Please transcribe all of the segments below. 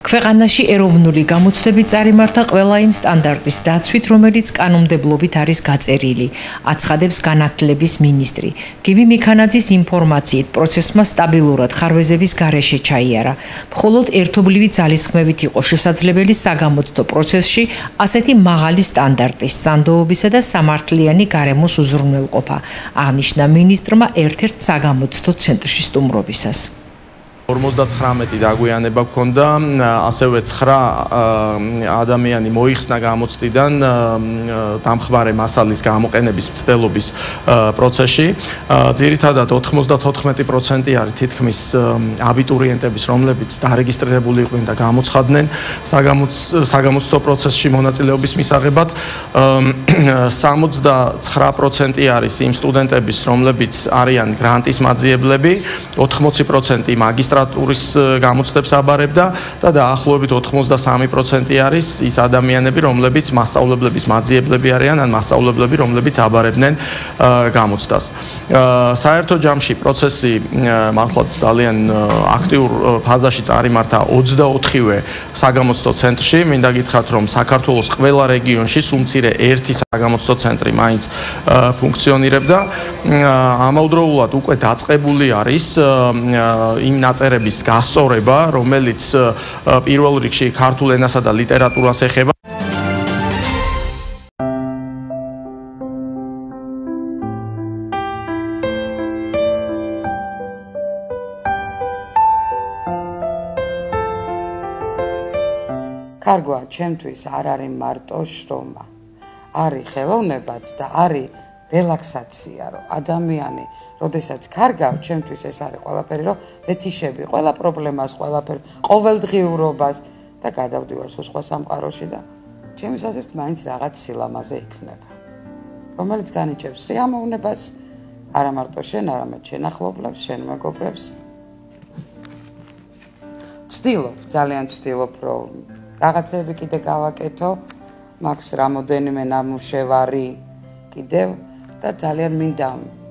ქვეყანაში ეროვნული გამოცდები წარიმართა ყველა იმ სტანდარტის დაცვით, რომელიც კანონმდებლობით არის გაწერილი, აცხადებს განათლების მინისტრი. გივი მიქანაძის ინფორმაციით, პროცესმა სტაბილურად ხარვეზების გარეშე ჩაიარა. მხოლოდ ერთობლივი ძალისხმევით იყო შესაძლებელი საგამოცდო პროცესში ასეთი მაღალი სტანდარტის, სწანდოობისა და სამართლიანი გარემოს უზრუნველყოფა, აღნიშნა მინისტრმა ერთ-ერთ საგამოცდო ცენტრში სტუმრობისას. 59 დაგვიანება გქონდა, ასევე 9 ადამიანი მოიხსნა გამოცდიდან დამხმარე მასალის გამოყენების მცდელობის პროცესში. ძირითადად 94% არის თითქმის აბიტურიენტების, რომლებიც დარეგისტრირებული იყვნენ და გამოცხადდნენ საგამოცდო პროცესში მონაწილეობის მისაღებად. 69% არის იმ სტუდენტების, რომლებიც არიან გრანტის მაძიებლები, 80% მაგისტრატურის გამოცდებს აბარებდა და დაახლოებით 83% არის ის ადამიანები, რომლებიც მასწავლებლების მაძიებლები არიან, ან მასწავლებლები, რომლებიც აბარებდნენ გამოცდას. საერთო ჯამში პროცესი მართლაც ძალიან აქტიურ ფაზაში წარიმართა 24-ვე საგამოცდო ცენტრში. მინდა გითხრათ, რომ საქართველოს ყველა რეგიონში სულ მცირე ერთი საგამოცდო ცენტრი მაინც ფუნქციონირებდა. ამავდროულად უკვე დაწყებული არის იმ ნაწერების გასწორება, რომელიც პირველ რიგში ქართულ ენასა და ლიტერატურას ეხება. კარგოა, ჩემთვის არ არის მარტო შრომა. არის ხელოვნებაც და არის რელაქსაცია, რომ ადამიანი, როდესაც კარგავს, ჩემთვის ეს არის ყველაფერი, რომ ვეთიშები ყველა პრობლემას, ყველაფერ ყოველდღიურობას და გადავდივარ სხვა სამყაროში და ჩემის აზრით მაინც რაღაც სილამაზე იქნება, რომელიც განიჭებს სიამოვნებას, არა მარტო შენ, არამედ შენ ახლობლებს, შენ მეგობრებს. ძალიან ვცდილობ, რომ რაღაცები კიდე გავაკეთო, მაქვს რამოდენიმე ნამუშევარი კიდევ და ძალიან მინდა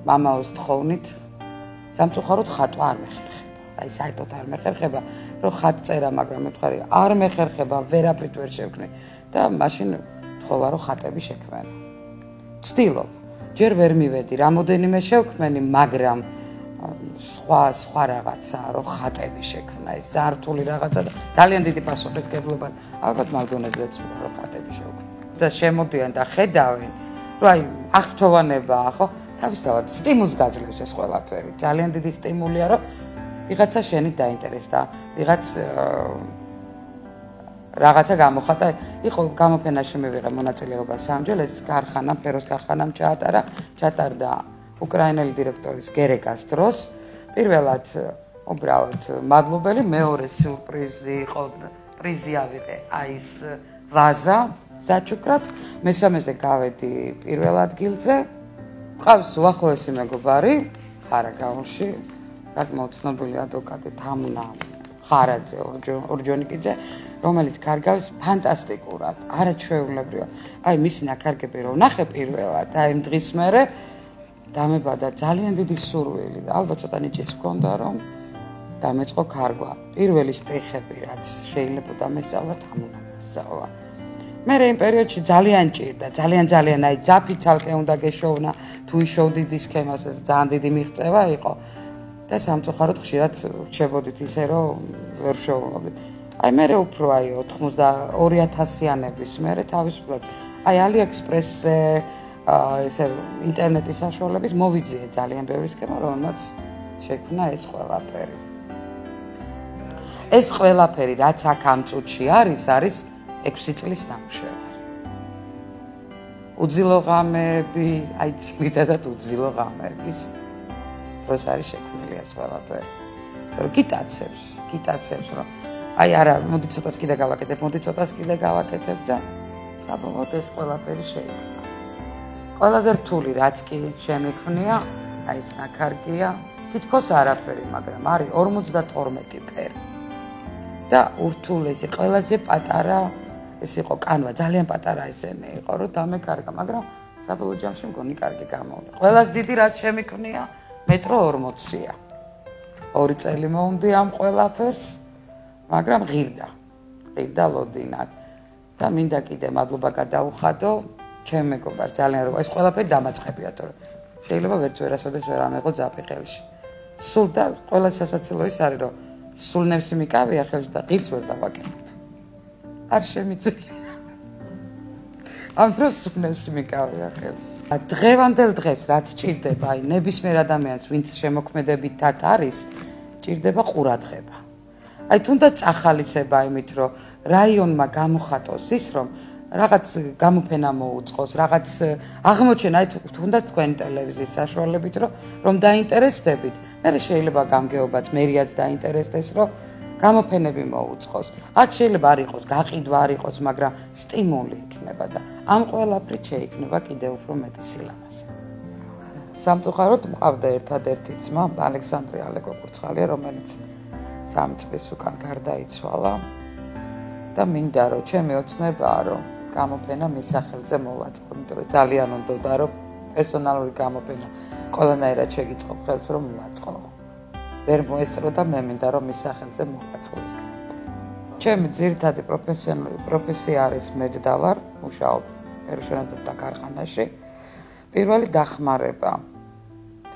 მამაოს თხოვნით სამწუხაროდ ხატვა არ მეხერხება. აი საერთოდ არ მეხერხება, რომ ხატწერა, მაგრამ მეთქარი არ მეხერხება, ვერაფრით ვერ შევქმნი და მაშინ თხოვა რომ ხატები შექმნო. ვცდილობ, ჯერ ვერ მივედი, რამოდენიმე შევქმნი, მაგრამ სხვა რაღაცა, რომ ხატები შექმნა, ეს ზართული რაღაცა და ძალიან დიდი პასუხისმგებლობა. ალბათ მაგდონეზეც რომ ხატები შევქმნა. და შემოდიან და ხედავენ რომ აი აღფრთოვანებაა, ხო? თავისთავად სტიმულს გაძლევს ეს ყველაფერი. ძალიან დიდი სტიმულია, რომ ვიღაცა შენით დაინტერესდა, ვიღაც რაღაცა გამოხატა. იყო გამოფენაში მივიღე მონაწილეობა სამჯერ, ეს ქარხანა, ფეროს ქარხანამ ჩატარდა უკრაინელი დირექტორის გერეკას დროს. პირველად უბრალოდ მადლობელი, მეორე სიურპრიზი იყო, პრიზი ავიღე, აი ეს ვაზა საჩუქრად, მესამეზე გავედი პირველ ადგილზე. ყავს უახლოესი მეგობარი ხარაგაულში, საკმაოდ ცნობილი ადვოკატი თამუნა ხარაძე ორჯონიკიძე, რომელიც კარგავს ფანტასტიკურად, არაჩვეულებრივად. აი მისი ნაქარგები რომ ნახე პირველად, აი იმ დღის მერე დამებადა ძალიან დიდი სურვილი და ალბათ ცოტა ნიჭიც მქონდა, რომ დამეწყო ქარგვა. პირველი შტრიხები, რაც შეიძლება დამესწავლა თამუნამ სწავლა. მე იმ პერიოდში ძალიან ჭირდა, ძალიან აი ძაფი ცალკე უნდა გეშოვნა, თუ იშოვდი დისქემას, ეს ძალიან დიდი მიღწევა იყო და სამწუხაროდ ხშირად რჩებოდით ისე, რომ ვერ შევავლობდით. აი მე უფრო აი 92,000-იანების მერე თავისუფლად აი AliExpress-ზე ესე ინტერნეტის საშუალებით მოვიძიე ძალიან ბევრი სქემა, რომელმაც შექმნა ეს ყველაფერი. ეს ყველაფერი, რაც აქ ამ წუთში არის 6 წლის ნამუშევარი. უძილო ღამეები, აი ძირითადად უძილო ღამეების დროს არის შექმნილი ეს ყველაფერი. რომ გიტაცებს, რომ აი არა, მოდი ცოტას კიდე გავაკეთებ და საბოლოოდ ეს ყველაფერი შეიქმნა. ყველაზე რთული რაც კი შემიქმნია, აი ეს ნაქარგია, თითქოს არაფერი, მაგრამ არის 52 ფერი. და ურთულესი, ყველაზე პატარა ეს იყო კანვა, ძალიან პატარა ესენი იყო, რომ დამეკარგა, მაგრამ საბოლოო ჯამში მგონი კარგი გამოვიდა. ყველაზე დიდი რაც შემიქმნია, მეტრო 40-ია. 2 წელი მომდი ამ ყველაფერს, მაგრამ ღირდა. ყიდა ლოდინად. და მინდა კიდე მადლობა გადაუხადო ჩემ მეგობარს ძალიან რომ ეს ყველაფერი დამაწყებია თორე შეიძლება ვერასოდეს ვერ ამეღო ძაფი ხელში. სულ და ყველა სასაცილო ის არის რომ სულ ნევსი მიკავია ხელში და ღირს ვერ დავაკეთებ. არ შემიძლია. ამ დროს სულ ნევსი მიკავია ხელში. დღევანდელ დღეს რაც ჭირდება, აი ნებისმიერ ადამიანს ვინც შემოქმედებითად არის, ჭირდება ყურადღება. აი თუნდაც ახალისება იმით რომ რაიონმა გამოხატოს ის რომ რაღაც გამოფენა მოუწყოს, რაღაც აღმოჩენა, აი თუნდაც თქვენი ტელევიზიის საშუალებით რომ დაინტერესდებით. მე შეიძლება გამგეობაც მერიაც დაინტერესდეს რომ გამოფენები მოუწყოს. აქ შეიძლება არ იყოს გაყიდვა, არ იყოს, მაგრამ სტიმული იქნება და ამ ყველაფრით შეიქმნება კიდევ უფრო მეტი სილამაზე. სამწუხაროდ მყავდა ერთადერთი ძმა, ალექსანდრე ალეკო-კურცხალია, რომელიც 3 წლის უკან გარდაიცვალა და მინდა რომ ჩემი ოცნებაა რომ გამოფენა მის სახელზე მოვაწყო, იმიტომ რომ ძალიან უნდოდა რომ პერსონალური გამოფენა ყველანაირად შეგიწყო ხელს რომ მოვაწყო. ვერ მოესწრო და მე მინდა რომ მის სახელზე მოვაწყო ეს გამოფენა. ჩემი ძირითადი პროფესია არის მეჯდავარ, მუშაობ ერუშენათა ქარხანაში. პირველი დახმარება.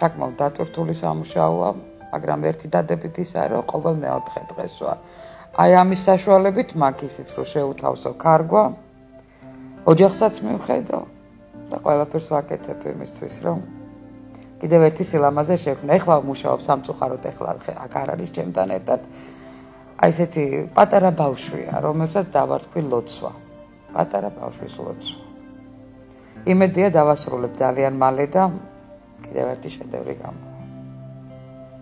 საკმაოდ დატვირთული სამუშაოა, მაგრამ ერთი დადებით ის არის რომ ყოველ მეოთხე დღეს ვარ. აი ამის საშუალებით მაგ ისიც რომ შეუთავსო ქარგვა, ოჯახსაც მივხედო და ყველაფერს ვაკეთებ იმისთვის რომ კიდევ ერთი სილამაზე შექმნა. ეხლა ვმუშაობ სამწუხაროდ ეხლა აქ არ არის ჩემთან ერთად. აი ესეთი პატარა ბავშვია, რომელსაც დავარტყი ლოცვა. პატარა ბავშვის ლოცვა. იმედია დავასრულებ ძალიან მალე და კიდევ ერთი შედევრი გამოვა.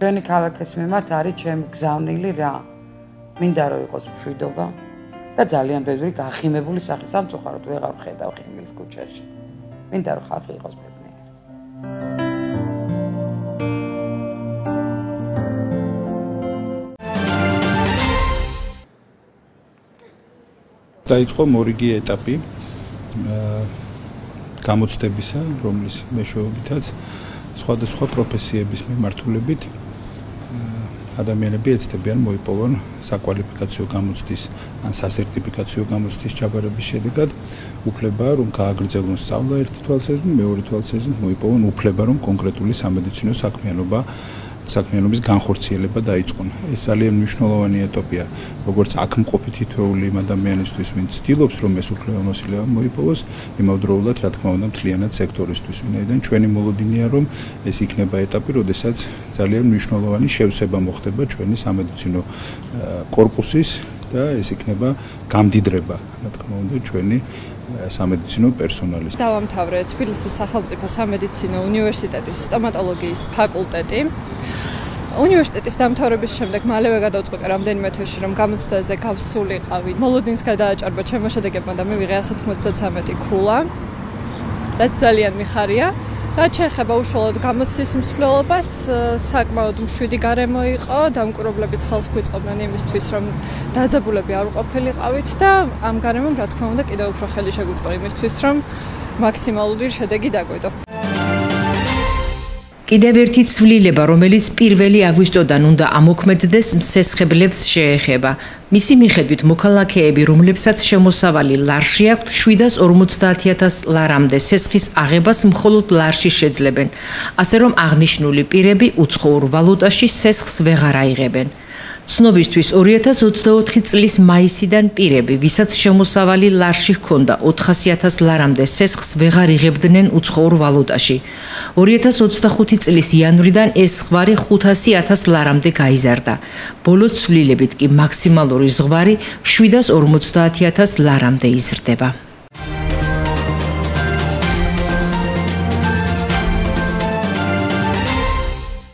ჩვენი ქალაქის მიმართ არის ჩემი გზავნილი რა. მინდა რომ იყოს მშვიდობა და ძალიან ბევრი გახიმებული სახე სამწუხაროდ ვეღარ ვხედავ ხიმის ქუჩაში. მინდა რომ ხალხი იყოს ბედნიერი. დაიწყო მორიგი ეტაპი გამოცდებისა, რომლის მეშვეობითაც სხვადასხვა პროფესიების მიმართულებით ადამიანები ეცდებიან მოიპოვონ საკვალიფიკაციო გამოცდის ან სასერტიფიკაციო გამოცდის ჩაბარების შედეგად უფლება რომ გააგრძელონ სწავლა ერთი თვალსაზრისით, მეორე თვალსაზრისით მოიპოვონ უფლება რომ კონკრეტული სამედიცინო საქმიანობის განხორციელება დაიწყონ. ეს ძალიან მნიშვნელოვანი ეტაპია, როგორც აქ მყოფი თითოეული ადამიანისთვის, ვინც ცდილობს რომ ეს უფლებამოსილება მოიპოვოს, იმავდროულად, რა თქმა უნდა, მთლიანად სექტორისთვის, ვინაიდან ჩვენი მოლოდინია რომ ეს იქნება ეტაპი, როდესაც ძალიან მნიშვნელოვანი შევსება მოხდება ჩვენი სამედიცინო კორპუსის და ეს იქნება გამდიდრება, რა თქმა უნდა, ჩვენი სამედიცინო პერსონალის. დავამთავრე თბილისის სახელმწიფო სამედიცინო უნივერსიტეტის სტომატოლოგიის ფაკულტეტი. უნივერსიტეტის დამთავრების შემდეგ მალევე გადავწყვიტე რამდენიმე თვეში რომ გამოცდაზე გავსულიყავი. მოლოდინს გადააჭარბა ჩემო შედეგებმა და მივიღე 193 ქულა. რაც ძალიან მიხარია. რაც შეეხება უშუალოდ გამოცდის მსვლელობას, საკმაოდ მშვიდი გარემო იყო, დამკვირვებლების ხელს გვიწყობდნენ იმისთვის, რომ დაძაბულები არ უყოფილიყავით და ამ გარემომ, რა თქმა უნდა, კიდევ უფრო ხელი შეგვიწყო იმისთვის, რომ მაქსიმალური შედეგი დაგვიდო. კიდევ ერთი ცვლილება, რომელიც 1 აგვისტოდან უნდა ამოქმედდეს, მსესხებლებს შეეხება. მისი მიხედვით მოქალაქეები, რომლებსაც შემოსავალი ლარში აქვთ, 750.000 ლარამდე სესხის აღებას მხოლოდ ლარში შეძლებენ. ასე რომ აღნიშნული პირები უცხოურ ვალუტაში სესხს ვეღარ აიღებენ. ცნობისთვის 2024 წლის მაისიდან პირები, ვისაც შემოსავალი ლარში ჰქონდა 400.000 ლარამდე სესხს ვეღარ იღებდნენ უცხოურ ვალუტაში. 2025 წლის იანვრიდან ეს ზღვარი 500.000 ლარამდე გაიზარდა. ბოლო ცვლილებით კი მაქსიმალური ზღვარი 750.000 ლარამდე იზრდება.